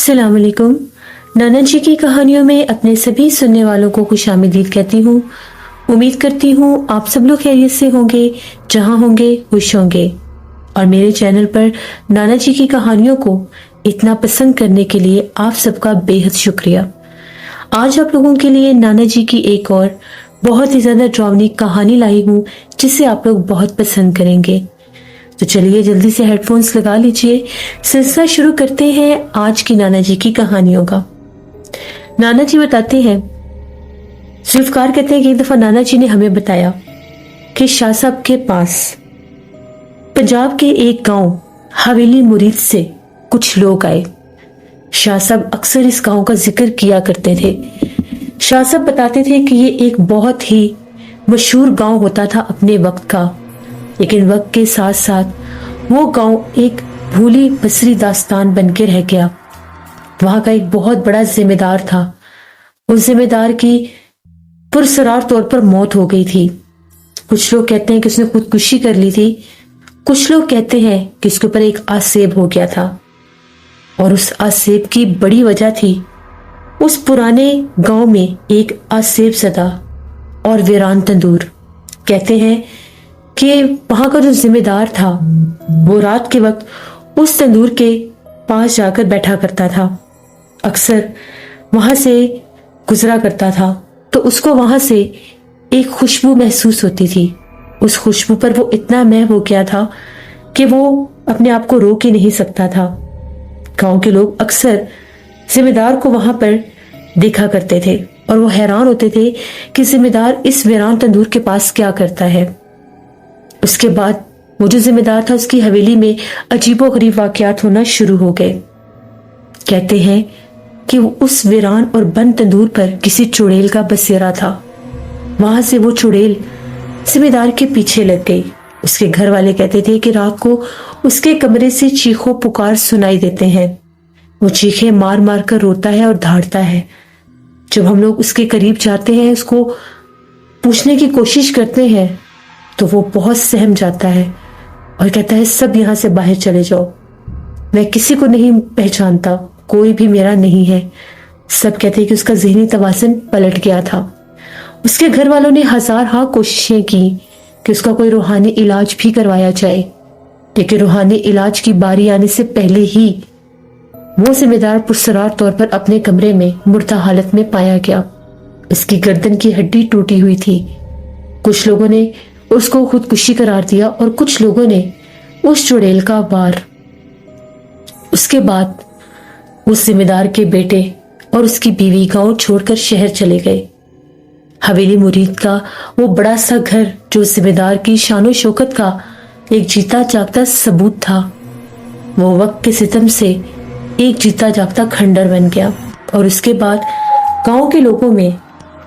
अस्सलाम वालेकुम। नाना जी की कहानियों में अपने सभी सुनने वालों को खुशामदीद कहती हूँ। उम्मीद करती हूँ आप सब लोग खैरियत से होंगे, जहाँ होंगे खुश होंगे। और मेरे चैनल पर नाना जी की कहानियों को इतना पसंद करने के लिए आप सबका बेहद शुक्रिया। आज आप लोगों के लिए नाना जी की एक और बहुत ही ज्यादा ड्रावनी कहानी लाई हूँ, जिसे आप लोग बहुत पसंद करेंगे। तो चलिए जल्दी से हेडफोन्स लगा लीजिए, सिलसिला शुरू करते हैं आज की नाना जी की कहानियों का। नाना जी बताते हैं, जुल्फकार कहते हैं कि एक दफा नाना जी ने हमें बताया कि शाह साहब के पास पंजाब के एक गांव हवेली मुरीद से कुछ लोग आए। शाह साहब अक्सर इस गांव का जिक्र किया करते थे। शाह साहब बताते थे कि ये एक बहुत ही मशहूर गांव होता था अपने वक्त का, लेकिन वक्त के साथ साथ वो गांव एक भूली बसरी दास्तान बन के रह गया। वहां का एक बहुत बड़ा जिम्मेदार था। उस जिम्मेदार की पुरसरार तौर पर मौत हो गई थी। कुछ लोग कहते हैं कि उसने खुदकुशी कर ली थी, कुछ लोग कहते हैं कि उसके ऊपर एक आसेब हो गया था। और उस आसेब की बड़ी वजह थी उस पुराने गांव में एक आसेब सदा और वीरान तंदूर। कहते हैं कि वहां का जो जिम्मेदार था वो रात के वक्त उस तंदूर के पास जाकर बैठा करता था। अक्सर वहां से गुजरा करता था तो उसको वहां से एक खुशबू महसूस होती थी। उस खुशबू पर वो इतना महव हो गया था कि वो अपने आप को रोक ही नहीं सकता था। गांव के लोग अक्सर जिम्मेदार को वहां पर देखा करते थे और वो हैरान होते थे कि जिम्मेदार इस वीरान तंदूर के पास क्या करता है। उसके बाद वो जो जिम्मेदार था उसकी हवेली में अजीबोगरीब वाकयात होना शुरू हो गए। कहते हैं कि वो उस वीरान और बंद तंदूर पर किसी चुड़ैल का बसेरा था। वहां से वो चुड़ैल जिम्मेदार के पीछे लग गई। उसके घर वाले कहते थे कि रात को उसके कमरे से चीखों पुकार सुनाई देते हैं। वो चीखें मार मार कर रोता है और धाड़ता है। जब हम लोग उसके करीब जाते हैं, उसको पूछने की कोशिश करते हैं, तो वो बहुत सहम जाता है और कहता है सब यहां से बाहर चले जाओ, मैं किसी को नहीं पहचानता, कोई भी मेरा नहीं है। सब कहते हैं कि उसका ज़हनी तवाज़ुन पलट गया था। उसके घर वालों ने हजार हाँ कोशिशें की कि उसका कोई रूहानी इलाज भी करवाया जाए, लेकिन रूहानी इलाज की बारी आने से पहले ही वो जिम्मेदार पुरसरार तौर पर अपने कमरे में मुर्दा हालत में पाया गया। उसकी गर्दन की हड्डी टूटी हुई थी। कुछ लोगों ने उसको खुदकुशी करार दिया और कुछ लोगों ने उस चुड़ैल का वार। उसके बाद उस जिम्मेदार के बेटे और उसकी बीवी गांव छोड़कर शहर चले गए। हवेली मुरीद का वो बड़ा सा घर जो जिम्मेदार की शानो शौकत का एक जीता जागता सबूत था, वो वक्त के सितम से एक जीता जागता खंडर बन गया। और उसके बाद गांव के लोगों में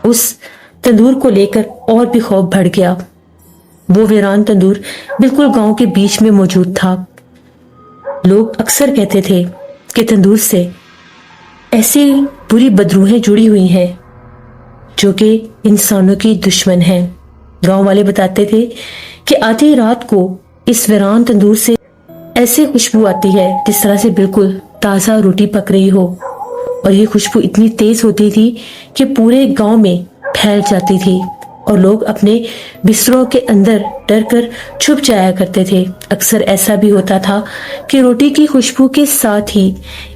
उस तंदूर को लेकर और भी खौफ बढ़ गया। वो वीरान तंदूर बिल्कुल गांव के बीच में मौजूद था। लोग अक्सर कहते थे कि तंदूर से ऐसी बुरी बदरूहें जुड़ी हुई हैं जो कि इंसानों की दुश्मन हैं। गांव वाले बताते थे कि आधी रात को इस वीरान तंदूर से ऐसे खुशबू आती है जिस तरह से बिल्कुल ताज़ा रोटी पक रही हो, और ये खुशबू इतनी तेज होती थी कि पूरे गांव में फैल जाती थी और लोग अपने बिस्तरों के अंदर डर कर छुप जाया करते थे। अक्सर ऐसा भी होता था कि रोटी की खुशबू के साथ ही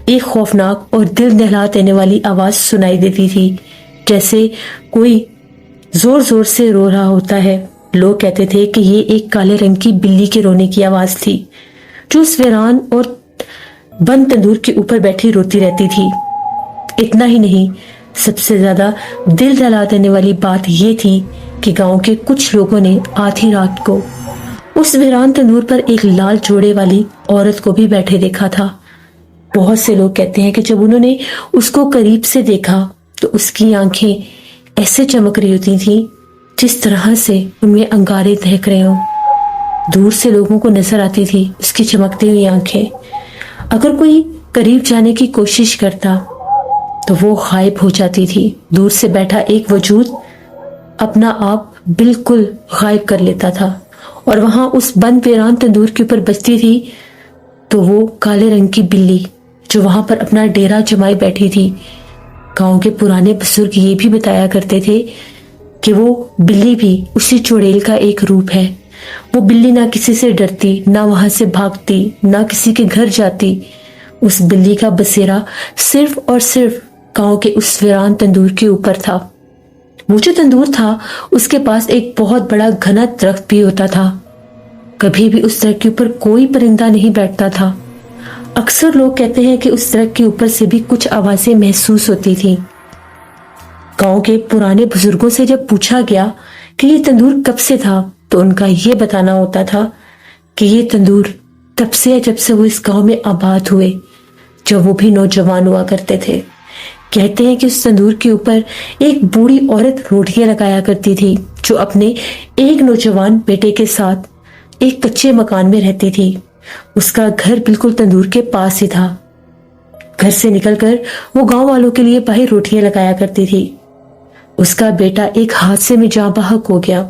एक खौफनाक और दिल दहला देने वाली आवाज सुनाई देती थी, जैसे कोई जोर जोर से रो रहा होता है। लोग कहते थे कि ये एक काले रंग की बिल्ली के रोने की आवाज थी जो उस वीरान और बंद तंदूर के ऊपर बैठी रोती रहती थी। इतना ही नहीं, सबसे ज्यादा दिल दहला देने वाली बात यह थी कि गांव के कुछ लोगों ने आधी रात को उस वीरान तंदूर पर एक लाल जोड़े वाली औरत को भी बैठे देखा था। बहुत से लोग कहते हैं कि जब उन्होंने उसको करीब से देखा तो उसकी आंखें ऐसे चमक रही होती थी जिस तरह से उनमें अंगारे दहक रहे हों। दूर से लोगों को नजर आती थी उसकी चमकती हुई आंखें। अगर कोई करीब जाने की कोशिश करता तो वो गायब हो जाती थी। दूर से बैठा एक वजूद अपना आप बिल्कुल गायब कर लेता था और वहां उस बंद वीरान तंदूर के ऊपर बजती थी तो वो काले रंग की बिल्ली जो वहां पर अपना डेरा जमाए बैठी थी। गांव के पुराने बुजुर्ग ये भी बताया करते थे कि वो बिल्ली भी उसी चुड़ैल का एक रूप है। वो बिल्ली ना किसी से डरती, ना वहां से भागती, ना किसी के घर जाती। उस बिल्ली का बसेरा सिर्फ और सिर्फ गांव के उस वीरान तंदूर के ऊपर था। वो जो तंदूर था उसके पास एक बहुत बड़ा घना दरख्त भी होता था। कभी भी उस दरख्त के ऊपर कोई परिंदा नहीं बैठता था। अक्सर लोग कहते हैं कि उस दरख्त के ऊपर से भी कुछ आवाजें महसूस होती थी। गांव के पुराने बुजुर्गों से जब पूछा गया कि ये तंदूर कब से था, तो उनका ये बताना होता था कि ये तंदूर तब से है जब से वो इस गांव में आबाद हुए, जब वो भी नौजवान हुआ करते थे। कहते हैं कि उस तंदूर के ऊपर एक बूढ़ी औरत रोटियां लगाया करती थी, जो अपने एक नौजवान बेटे के साथ एक कच्चे मकान में रहती थी। उसका घर बिल्कुल तंदूर के पास ही था। घर से निकलकर वो गांव वालों के लिए बाहर रोटियां लगाया करती थी। उसका बेटा एक हादसे में जाँ बहक हो गया,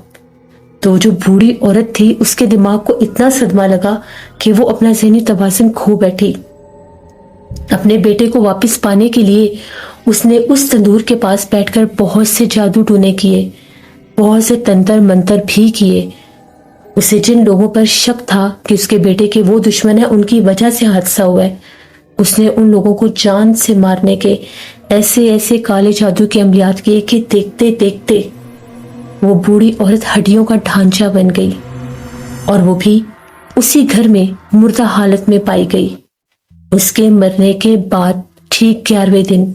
तो जो बूढ़ी औरत थी उसके दिमाग को इतना सदमा लगा कि वो अपना ज़हनी तवाज़ुन खो बैठी। अपने बेटे को वापस पाने के लिए उसने उस तंदूर के पास बैठकर बहुत से जादू टूने किए, बहुत से तंत्र मंत्र भी किए। उसे जिन लोगों पर शक था कि उसके बेटे के वो दुश्मन है, उनकी वजह से हादसा हुआ है, उसने उन लोगों को जान से मारने के ऐसे ऐसे काले जादू के अमलियात किए कि देखते देखते वो बूढ़ी औरत हड्डियों का ढांचा बन गई और वो भी उसी घर में मुर्दा हालत में पाई गई। उसके मरने के बाद ठीक 11वें दिन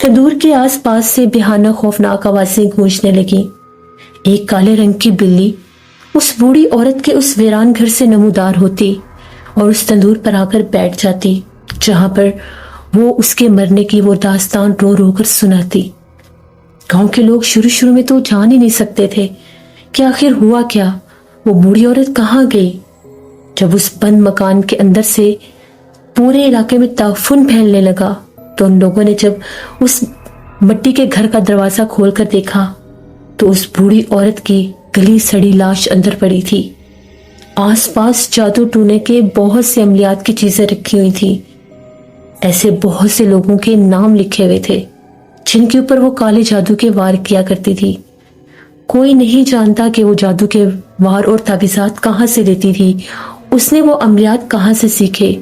तंदूर के आसपास से बेहाना खौफनाक आवाजें गूंजने लगी। एक काले रंग की बिल्ली उस बूढ़ी औरत के उस वीरान घर से नमूदार होती और उस तंदूर पर आकर बैठ जाती, जहां पर वो उसके मरने की वो दास्तान रो रो कर सुनाती। गांव के लोग शुरू में तो जान ही नहीं सकते थे कि आखिर हुआ क्या, वो बूढ़ी औरत कहाँ गई। जब उस बंद मकान के अंदर से पूरे इलाके में ताफुन फैलने लगा, तो उन लोगों ने जब उस मिट्टी के घर का दरवाजा खोलकर देखा तो उस बूढ़ी औरत की गली सड़ी लाश अंदर पड़ी थी। आसपास जादू टूने के बहुत से अमलियात की चीजें रखी हुई थी। ऐसे बहुत से लोगों के नाम लिखे हुए थे जिनके ऊपर वो काले जादू के वार किया करती थी। कोई नहीं जानता कि वो जादू के वार और ताबीज़ात कहाँ से लेती थी, उसने वो अमलियात कहाँ से सीखे,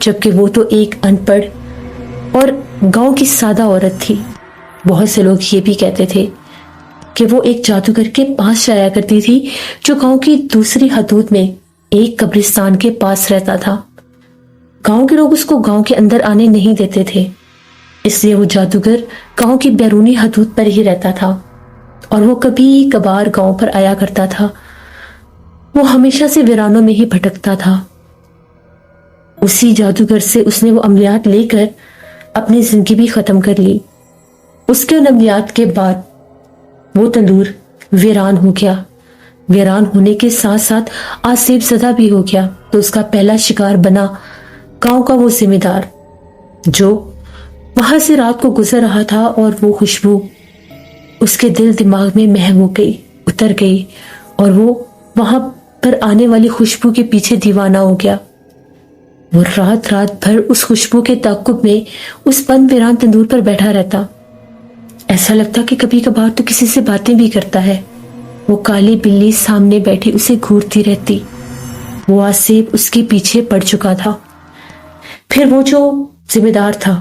जबकि वो तो एक अनपढ़ और गांव की सादा औरत थी। बहुत से लोग ये भी कहते थे कि वो एक जादूगर के पास जाया करती थी जो गांव की दूसरी हदूद में एक कब्रिस्तान के पास रहता था। गांव के लोग उसको गांव के अंदर आने नहीं देते थे, इसलिए वो जादूगर गांव की बैरूनी हदूद पर ही रहता था और वो कभी कभार गांव पर आया करता था। वो हमेशा से वीरानों में ही भटकता था। उसी जादूगर से उसने वो अमलियात लेकर अपनी जिंदगी भी खत्म कर ली। उसके उन अमलियात के बाद वो तंदूर वीरान हो गया। वीरान होने के साथ साथ आसेब ज़दा भी हो गया। तो उसका पहला शिकार बना गांव का वो जिम्मेदार जो वहां से रात को गुजर रहा था, और वो खुशबू उसके दिल दिमाग में महव हो गई, उतर गई, और वो वहां पर आने वाली खुशबू के पीछे दीवाना हो गया। वो रात रात भर उस खुशबू के ताक़ुब में उस बंद वीरान तंदूर पर बैठा रहता। ऐसा लगता कि कभी कभार तो किसी से बातें भी करता है। वो काली बिल्ली सामने बैठी उसे घूरती रहती। वो आसेब उसके पीछे पड़ चुका था। फिर वो जो जिम्मेदार था,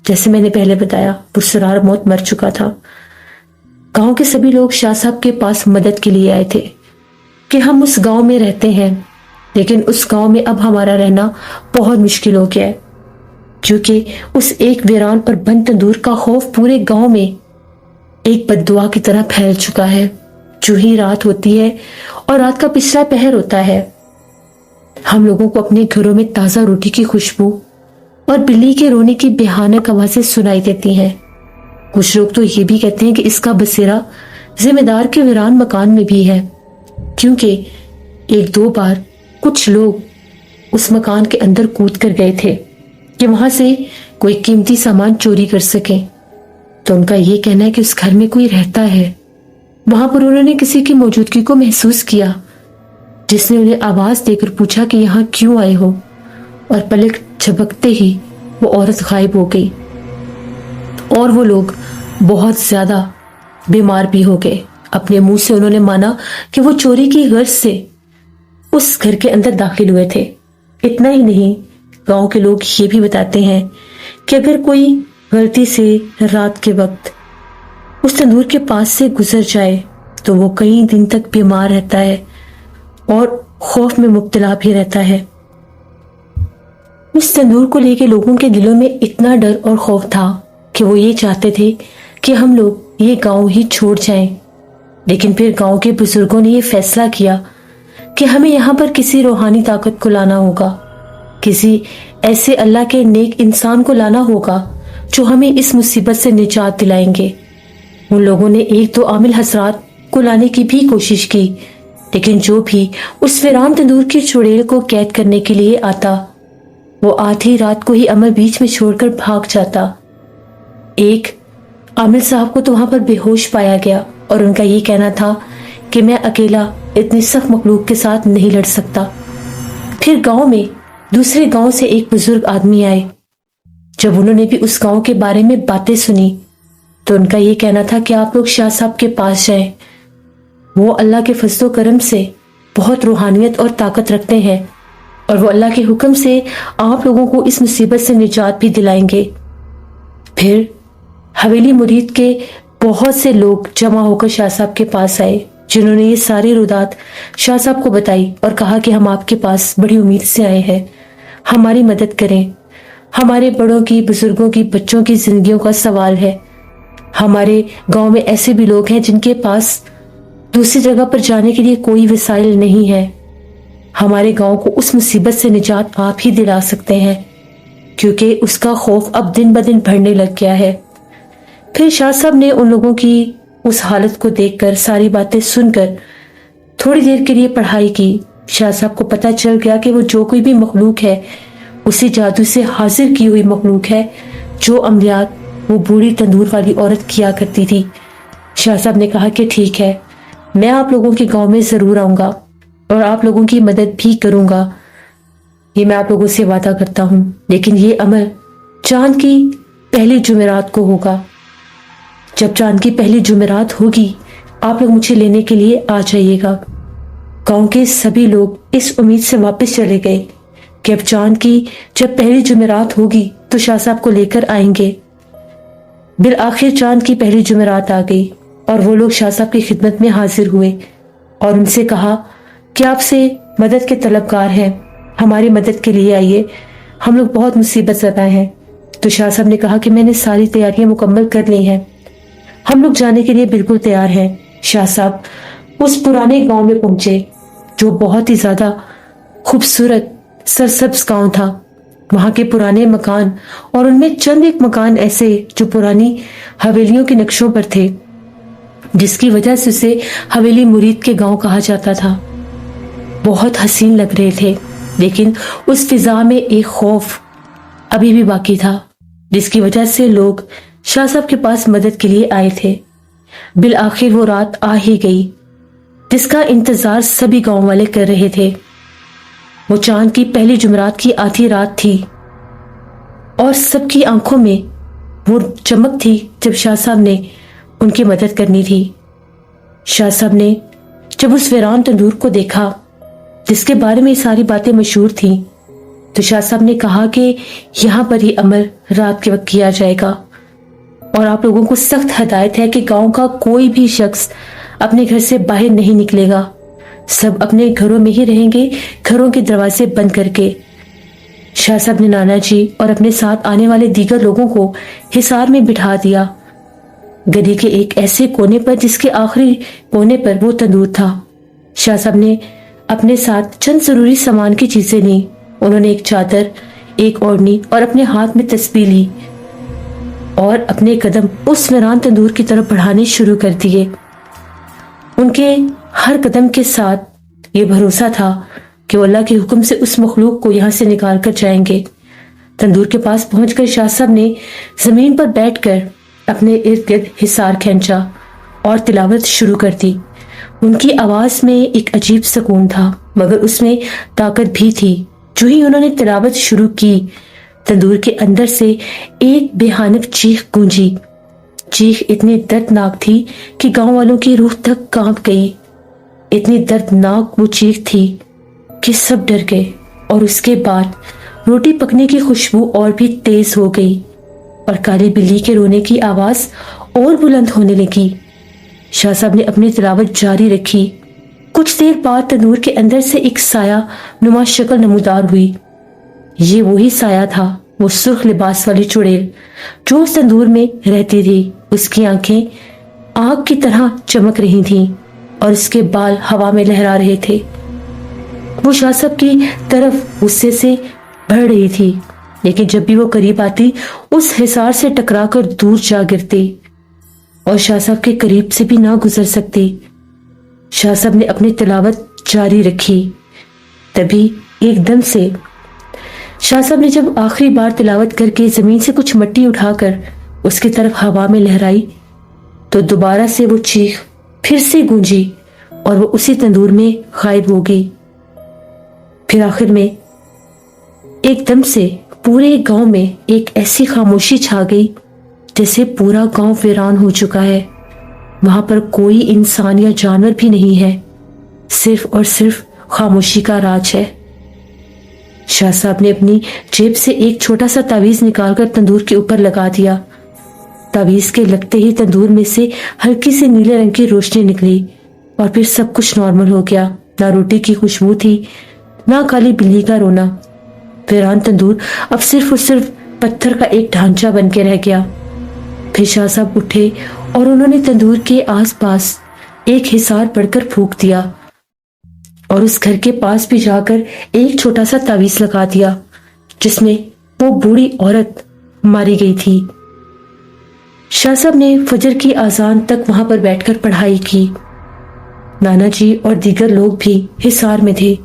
जैसे मैंने पहले बताया, पुरसरार मौत मर चुका था। गांव के सभी लोग शाह साहब के पास मदद के लिए आए थे कि हम उस गांव में रहते हैं, लेकिन उस गांव में अब हमारा रहना बहुत मुश्किल हो गया है, क्योंकि उस एक वीरान और बंद तंदूर का खौफ पूरे गांव में एक बद्दुआ की तरह फैल चुका है। जो ही रात होती है और रात का पिछला पहर होता है, हम लोगों को अपने घरों में ताज़ा रोटी की खुशबू और बिल्ली के रोने की बेहानक आवाजें सुनाई देती हैं। कुछ लोग तो ये भी कहते हैं कि इसका बसेरा जिम्मेदार के वीरान मकान में भी है, क्योंकि एक दो बार कुछ लोग उस मकान के अंदर कूद कर गए थे कि वहां से कोई कीमती सामान चोरी कर सके। तो उनका ये कहना है कि उस घर में कोई रहता है। वहां पर उन्होंने किसी की मौजूदगी को महसूस किया, जिसने उन्हें आवाज देकर पूछा कि यहाँ क्यों आए हो, और पलक झपकते ही वो औरत गायब हो गई और वो लोग बहुत ज्यादा बीमार भी हो गए। अपने मुंह से उन्होंने माना कि वो चोरी की गर्ज से उस घर के अंदर दाखिल हुए थे। इतना ही नहीं, गांव के लोग ये भी बताते हैं कि अगर कोई गलती से रात के वक्त उस तंदूर के पास से गुजर जाए तो वो कई दिन तक बीमार रहता है और खौफ में मुब्तला भी रहता है। इस तंदूर को लेकर लोगों के दिलों में इतना डर और खौफ था कि वो ये चाहते थे कि हम लोग ये गांव ही छोड़ जाएं। लेकिन फिर गांव के बुजुर्गों ने ये फैसला किया कि हमें यहाँ पर किसी रूहानी ताकत को लाना होगा, किसी ऐसे अल्लाह के नेक इंसान को लाना होगा जो हमें इस मुसीबत से निजात दिलाएंगे। उन लोगों ने एक दो आमिल हजरात को लाने की भी कोशिश की, लेकिन जो भी उस वीरान तंदूर की चुड़ैल को कैद करने के लिए आता वो आधी रात को ही अमल बीच में छोड़कर भाग जाता। एक आमिल साहब को तो वहां पर बेहोश पाया गया और उनका ये कहना था कि मैं अकेला इतनी सख्त मखलूक के साथ नहीं लड़ सकता। फिर गांव में दूसरे गांव से एक बुजुर्ग आदमी आए। जब उन्होंने भी उस गांव के बारे में बातें सुनी तो उनका ये कहना था कि आप लोग शाह साहब के पास जाएं। वो अल्लाह के फजलो करम से बहुत रूहानियत और ताकत रखते हैं और वो अल्लाह के हुक्म से आप लोगों को इस मुसीबत से निजात भी दिलाएंगे। फिर हवेली मुरीद के बहुत से लोग जमा होकर शाह साहब के पास आए, जिन्होंने ये सारी रुदात शाह साहब को बताई और कहा कि हम आपके पास बड़ी उम्मीद से आए हैं, हमारी मदद करें। हमारे बड़ों की, बुजुर्गों की, बच्चों की जिंदगियों का सवाल है। हमारे गांव में ऐसे भी लोग हैं जिनके पास दूसरी जगह पर जाने के लिए कोई वसाइल नहीं है। हमारे गांव को उस मुसीबत से निजात आप ही दिला सकते हैं, क्योंकि उसका खौफ अब दिन ब दिन बढ़ने लग गया है। फिर शाह साहब ने उन लोगों की उस हालत को देखकर, सारी बातें सुनकर थोड़ी देर के लिए पढ़ाई की। शाह साहब को पता चल गया कि वो जो कोई भी मखलूक है उसी जादू से हाजिर की हुई मखलूक है जो अमलियात वो बूढ़ी तंदूर वाली औरत किया करती थी। शाह साहब ने कहा कि ठीक है, मैं आप लोगों के गांव में जरूर आऊंगा और आप लोगों की मदद भी करूंगा, ये मैं आप लोगों से वादा करता हूं। लेकिन ये अमल चांद की पहली जुमेरात को होगा। जब चांद की पहली जुमेरात होगी आप लोग मुझे लेने के लिए आ जाइएगा। गांव के सभी लोग इस उम्मीद से वापस चले गए कि अब चांद की जब पहली जुमेरात होगी तो शाह साहब को लेकर आएंगे। बिल आखिर चांद की पहली जुमेरात आ गई और वो लोग शाह साहब की खिदमत में हाजिर हुए और उनसे कहा कि आपसे मदद के तलबगार हैं, हमारी मदद के लिए आइए, हम लोग बहुत मुसीबत ज़दा हैं। तो शाह साहब ने कहा कि मैंने सारी तैयारियां मुकम्मल कर ली हैं, हम लोग जाने के लिए बिल्कुल तैयार हैं। शाह साहब उस पुराने गांव में पहुंचे जो बहुत ही ज्यादा खूबसूरत सरसब्ज गांव था। वहां के पुराने मकान और उनमें चंद एक मकान ऐसे जो पुरानी हवेलियों के नक्शों पर थे, जिसकी वजह से उसे हवेली मुरीद के गांव कहा जाता था, बहुत हसीन लग रहे थे। लेकिन उस फिजा में एक खौफ अभी भी बाकी था, जिसकी वजह से लोग शाह साहब के पास मदद के लिए आए थे। बिल आखिर वो रात आ ही गई जिसका इंतजार सभी गांव वाले कर रहे थे। वो चांद की पहली जुमरात की आधी रात थी और सबकी आंखों में वो चमक थी जब शाह साहब ने उनकी मदद करनी थी। शाह साहब ने जब उस वीरान तंदूर को देखा जिसके बारे में सारी बातें मशहूर थीं, तो शाह साहब ने कहा कि यहाँ पर ही अमल रात के वक्त किया जाएगा और आप लोगों को सख्त हदायत है कि गांव का कोई भी शख्स अपने घर से बाहर नहीं निकलेगा, सब अपने घरों में ही रहेंगे, घरों के दरवाजे बंद करके। शाह साहब ने नाना जी और अपने साथ आने वाले दीगर लोगों को हिसार में बिठा दिया, गली के एक ऐसे कोने पर जिसके आखिरी कोने पर वो तंदूर था। शाह साहब ने अपने साथ चंद जरूरी सामान की चीजें ली। उन्होंने एक चादर, एक ओढ़नी और अपने हाथ में तस्बीह ली और अपने कदम उस वीरान तंदूर की तरफ बढ़ाने शुरू कर दिए। उनके हर कदम के साथ ये भरोसा था कि वो अल्लाह के हुक्म से उस मखलूक को यहाँ से निकाल कर जाएंगे। तंदूर के पास पहुंचकर शाह साहब ने जमीन पर बैठकर अपने इर्द गिर्द हिसार खींचा और तिलावत शुरू कर दी। उनकी आवाज में एक अजीब सुकून था, मगर उसमें ताकत भी थी। जो ही उन्होंने तिलावत शुरू की, तंदूर के अंदर से एक बेहानक चीख गूंजी। चीख इतनी दर्दनाक थी कि गांव वालों की रूह तक कांप गई। इतनी दर्दनाक वो चीख थी कि सब डर गए। और उसके बाद रोटी पकने की खुशबू और भी तेज हो गई और काली बिल्ली के रोने की आवाज और बुलंद होने लगी। शाह साहब ने अपनी तिलावत जारी रखी। कुछ देर बाद तंदूर के अंदर से एक साया नुमा शक्ल नमूदार हुई। ये वही साया था, वो सुर्ख लिबास वाली चुड़ैल जो उस तंदूर में रहती थी। उसकी आंखें आग की तरह चमक रही थीं और उसके बाल हवा में लहरा रहे थे। वो शाह साहब की तरफ गुस्से से बढ़ रही थी, लेकिन जब भी वो करीब आती उस हिसार से टकराकर दूर जा गिरती और शाह साहब के करीब से भी ना गुजर सकती। शाह साहब ने अपनी तिलावत जारी रखी। तभी एकदम से शाह साहब ने जब आखिरी बार तिलावत करके जमीन से कुछ मिट्टी उठाकर उसकी तरफ हवा में लहराई तो दोबारा से वो चीख फिर से गूंजी और वो उसी तंदूर में गायब हो गई। फिर आखिर में एकदम से पूरे गांव में एक ऐसी खामोशी छा गई जैसे पूरा गांव वीरान हो चुका है। वहां पर कोई इंसान या जानवर भी नहीं है, सिर्फ और सिर्फ खामोशी का राज है। शाह साहब ने अपनी जेब से एक छोटा सा तावीज निकालकर तंदूर के ऊपर लगा दिया। तावीज के लगते ही तंदूर में से हल्की सी नीले रंग की रोशनी निकली और फिर सब कुछ नॉर्मल हो गया। ना रोटी की खुशबू थी, ना काली बिल्ली का रोना। वीरान तंदूर अब सिर्फ और सिर्फ पत्थर का एक ढांचा बन के रह गया। फिर शाह साहब उठे और उन्होंने तंदूर के आसपास एक हिसार पड़कर फूंक दिया और उस घर के पास भी जाकर एक छोटा सा तावीज लगा दिया जिसमें वो बूढ़ी औरत मारी गई थी। शाह साहब ने फजर की आजान तक वहां पर बैठकर पढ़ाई की। नाना जी और दीगर लोग भी हिसार में थे।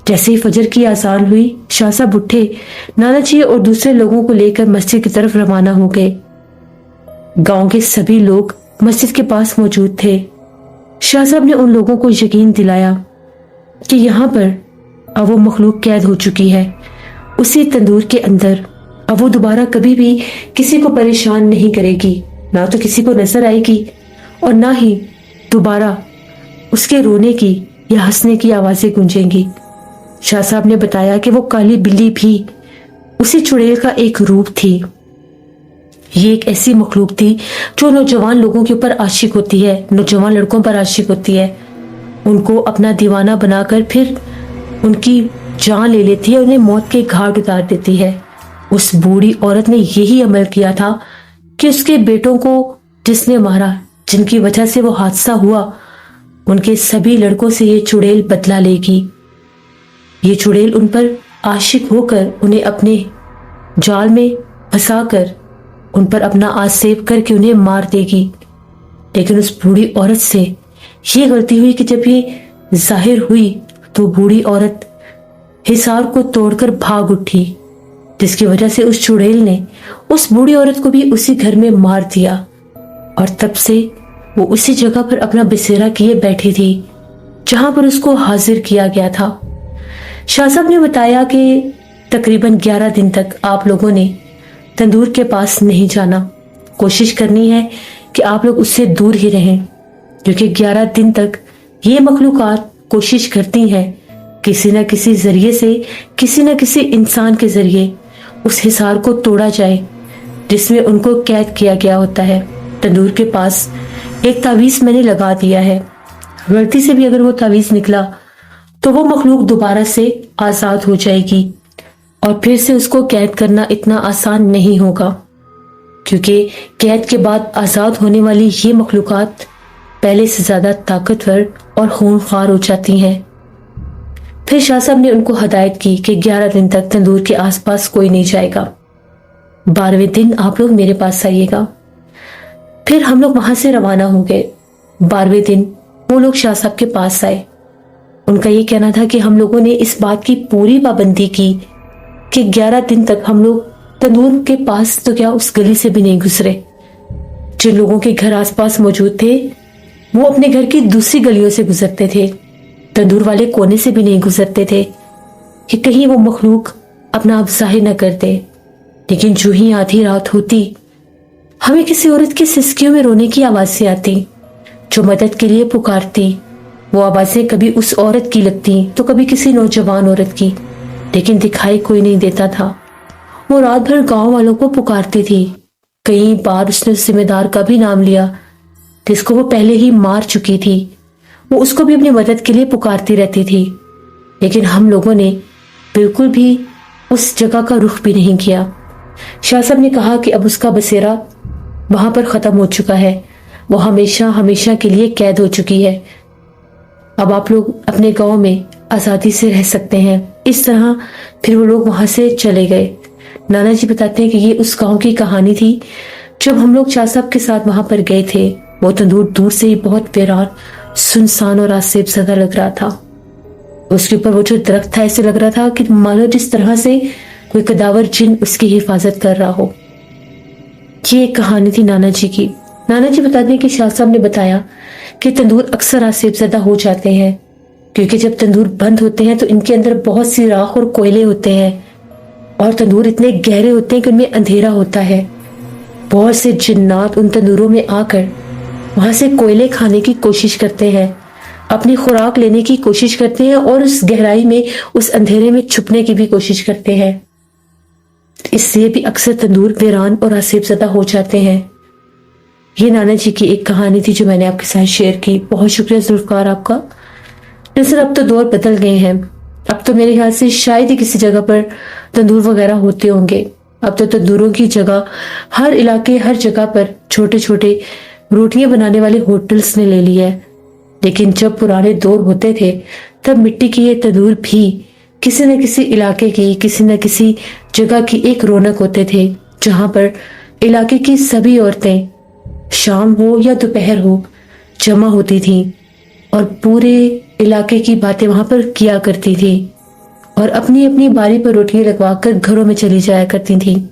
जैसे ही फजर की आजान हुई, शाह साहब उठे, नाना जी और दूसरे लोगों को लेकर मस्जिद की तरफ रवाना हो गए। गांव के सभी लोग मस्जिद के पास मौजूद थे। शाह साहब ने उन लोगों को यकीन दिलाया कि यहाँ पर अब वो मखलूक कैद हो चुकी है उसी तंदूर के अंदर। अब वो दोबारा कभी भी किसी को परेशान नहीं करेगी, ना तो किसी को नजर आएगी और ना ही दोबारा उसके रोने की या हंसने की आवाजें गूंजेंगी। शाह साहब ने बताया कि वो काली बिल्ली भी उसी चुड़ैल का एक रूप थी। ये एक ऐसी मखलूक थी जो नौजवान लोगों के ऊपर आशिक होती है, नौजवान लड़कों पर आशिक होती है, उनको अपना दीवाना बनाकर फिर उनकी जान ले लेती है, उन्हें मौत के घाट उतार देती है। उस बूढ़ी औरत ने यही अमल किया था कि उसके बेटों को जिसने मारा, जिनकी वजह से वो हादसा हुआ, उनके सभी लड़कों से ये चुड़ैल बदला लेगी। ये चुड़ैल उन पर आशिक होकर उन्हें अपने जाल में फंसाकर उन पर अपना आसेब करके उन्हें मार देगी। लेकिन उस बूढ़ी औरत से ये गलती हुई कि जब ये जाहिर हुई तो बूढ़ी औरत हिसार को तोड़कर भाग उठी, जिसकी वजह से उस चुड़ैल ने उस बूढ़ी औरत को भी उसी घर में मार दिया और तब से वो उसी जगह पर अपना बसेरा किए बैठी थी जहां पर उसको हाजिर किया गया था। शाह साहब ने बताया कि तकरीबन 11 दिन तक आप लोगों ने तंदूर के पास नहीं जाना। कोशिश करनी है कि आप लोग उससे दूर ही रहें, क्योंकि 11 दिन तक ये मखलूकात कोशिश करती हैं किसी न किसी जरिए से, किसी न किसी इंसान के जरिए उस हिसार को तोड़ा जाए जिसमें उनको कैद किया गया होता है। तंदूर के पास एक तावीज मैंने लगा दिया है, गलती से भी अगर वो तावीज निकला तो वो मखलूक दोबारा से आजाद हो जाएगी और फिर से उसको कैद करना इतना आसान नहीं होगा, क्योंकि कैद के बाद आजाद होने वाली ये मखलूकात पहले से ज्यादा ताकतवर और खूंखार हो जाती हैं। फिर शाह साहब ने उनको हदायत की कि 11 दिन तक तंदूर के आसपास कोई नहीं जाएगा, 12वें दिन आप लोग मेरे पास आइएगा। फिर हम लोग वहां से रवाना हो गए। 12वें दिन वो लोग शाह साहब के पास आए। उनका ये कहना था कि हम लोगों ने इस बात की पूरी पाबंदी की कि 11 दिन तक हम लोग तंदूर के पास तो क्या उस गली से भी नहीं गुजरे। जिन लोगों के घर आसपास मौजूद थे वो अपने घर की दूसरी गलियों से गुजरते थे, तंदूर वाले कोने से भी नहीं गुजरते थे कि कहीं वो मखलूक अपना आप जाहिर न करते, लेकिन जो ही आधी रात होती, हमें किसी औरत की सिसकियों में रोने की आवाजें आती जो मदद के लिए पुकारती। वो आवाजें कभी उस औरत की लगती तो कभी किसी नौजवान औरत की, लेकिन दिखाई कोई नहीं देता था। वो रात भर गांव वालों को पुकारती थी। कई बार उसने उस जिम्मेदार का भी नाम लिया जिसको वो पहले ही मार चुकी थी। वो उसको भी अपनी मदद के लिए पुकारती रहती थी, लेकिन हम लोगों ने बिल्कुल भी उस जगह का रुख भी नहीं किया। शाह साहब ने कहा कि अब उसका बसेरा वहां पर खत्म हो चुका है, वो हमेशा हमेशा के लिए कैद हो चुकी है। अब आप लोग अपने गांव में आजादी से रह सकते हैं। इस तरह फिर वो लोग वहां से चले गए। नाना जी बताते हैं कि ये उस गांव की कहानी थी। जब हम लोग शाह साहब के साथ वहां पर गए थे, वो तंदूर दूर से ही बहुत वीरान, सुनसान और आसेब ज़दा लग रहा था। उसके ऊपर वो जो दरख्त था, ऐसे लग रहा था कि मानो जिस तरह से कोई कदावर जिन उसकी हिफाजत कर रहा हो। ये एक कहानी थी नाना जी की। नाना जी बताते हैं कि शाह साहब ने बताया कि तंदूर अक्सर आसेब ज़दा हो जाते हैं क्योंकि जब तंदूर बंद होते हैं तो इनके अंदर बहुत सी राख और कोयले होते हैं और तंदूर इतने गहरे होते हैं कि उनमें अंधेरा होता है। बहुत से जिन्नात उन तंदूरों में आकर वहां से कोयले खाने की कोशिश करते हैं, अपनी खुराक लेने की कोशिश करते हैं और उस गहराई में, उस अंधेरे में छुपने की भी कोशिश करते हैं। इससे भी अक्सर तंदूर वीरान और आसेब ज़दा हो जाते हैं। ये नाना जी की एक कहानी थी जो मैंने आपके साथ शेयर की। बहुत शुक्रिया जुल्फकार आपका। दरअसल अब तो दौर बदल गए हैं। अब तो मेरे ख्याल से शायद ही किसी जगह पर तंदूर वगैरह होते होंगे। अब तो तंदूरों की जगह हर इलाके, हर जगह पर छोटे छोटे रोटियां बनाने वाले होटल्स ने ले ली है। लेकिन जब पुराने दौर होते थे तब मिट्टी के ये तंदूर भी किसी न किसी इलाके की, किसी न किसी जगह की एक रौनक होते थे, जहां पर इलाके की सभी औरतें शाम हो या दोपहर हो जमा होती थी और पूरे इलाके की बातें वहां पर किया करती थी और अपनी अपनी बारी पर रोटियां लगवाकर घरों में चली जाया करती थी।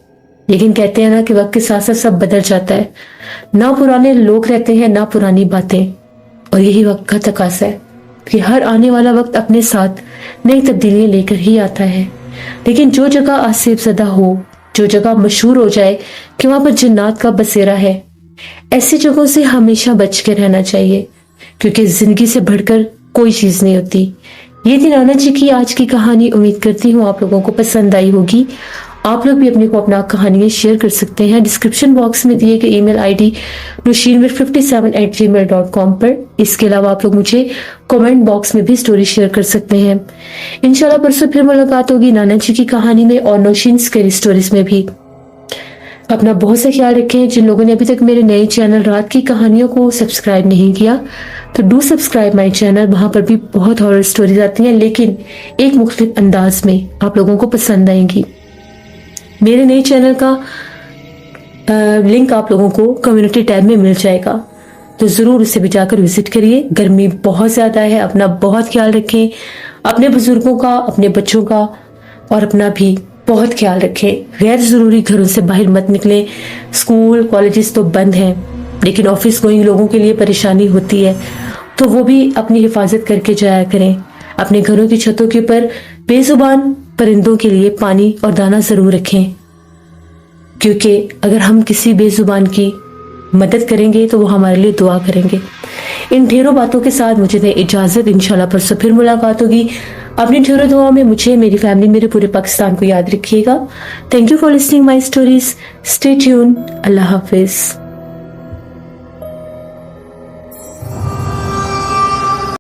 लेकिन कहते हैं ना कि वक्त के साथ साथ सब बदल जाता है। ना पुराने लोग रहते हैं, ना पुरानी बातें, और यही वक्त का तकाज़ा है कि हर आने वाला वक्त अपने साथ नई तब्दीलियां लेकर ही आता है। लेकिन जो जगह आसेब ज़दा हो, जो जगह मशहूर हो जाए कि वहां पर जिन्नात का बसेरा है, ऐसी जगहों से हमेशा बच के रहना चाहिए क्योंकि जिंदगी से बढ़कर कोई चीज नहीं होती। ये थी नाना जी की आज की कहानी। उम्मीद करती हूँ आप लोगों को पसंद आई होगी। आप लोग भी अपने को अपना कहानियां शेयर कर सकते हैं डिस्क्रिप्शन बॉक्स में दिए गए ईमेल आईडी noshinmir57@gmail.com पर। इसके अलावा आप लोग मुझे कमेंट बॉक्स में भी स्टोरी शेयर कर सकते हैं। इंशाल्लाह परसों फिर मुलाकात होगी नाना जी की कहानी में और नौशीन स्केरी स्टोरीज में भी। अपना बहुत सा ख्याल रखें। जिन लोगों ने अभी तक मेरे नए चैनल रात की कहानियों को सब्सक्राइब नहीं किया तो डू सब्सक्राइब माय चैनल। वहां पर भी बहुत हॉरर स्टोरीज आती हैं, लेकिन एक मुख्तलिफ अंदाज में आप लोगों को पसंद आएंगी। मेरे नए चैनल का लिंक आप लोगों को कम्युनिटी टैब में मिल जाएगा, तो जरूर उसे भी जाकर विजिट करिए। गर्मी बहुत ज्यादा है, अपना बहुत ख्याल रखें, अपने बुजुर्गों का, अपने बच्चों का और अपना भी बहुत ख्याल रखें। गैर जरूरी घरों से बाहर मत निकलें। स्कूल कॉलेजेस तो बंद हैं, लेकिन ऑफिस गोइंग लोगों के लिए परेशानी होती है, तो वो भी अपनी हिफाजत करके जाया करें। अपने घरों की छतों के ऊपर बेजुबान परिंदों के लिए पानी और दाना जरूर रखें, क्योंकि अगर हम किसी बेजुबान की मदद करेंगे तो वो हमारे लिए दुआ करेंगे। इन ढेरों बातों के साथ मुझे दे इजाजत। इंशाल्लाह परसों फिर मुलाकात होगी। अपनी ढेरों दुआओं में मुझे, मेरी फैमिली, मेरे पूरे पाकिस्तान को याद रखिएगा। Thank you for listening my stories. Stay tune. Allah Hafiz.